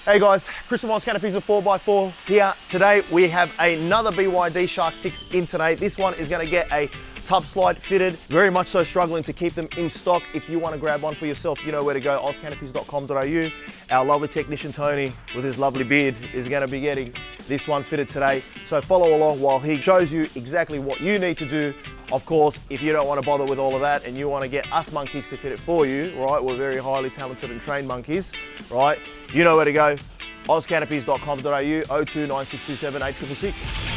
Hey guys, Chris from Canopies 4x4 here. Today we have another BYD Shark 6 in today. This one is going to get a tub slide fitted. Very much so struggling to keep them in stock. If you want to grab one for yourself, you know where to go, ozcanopies.com.au. Our lovely technician Tony with his lovely beard is going to be getting this one fitted today. So follow along while he shows you exactly what you need to do. Of course, if you don't want to bother with all of that and you want to get us monkeys to fit it for you, right? We're very highly talented and trained monkeys, right? You know where to go, ozcanopies.com.au, 029627 8666.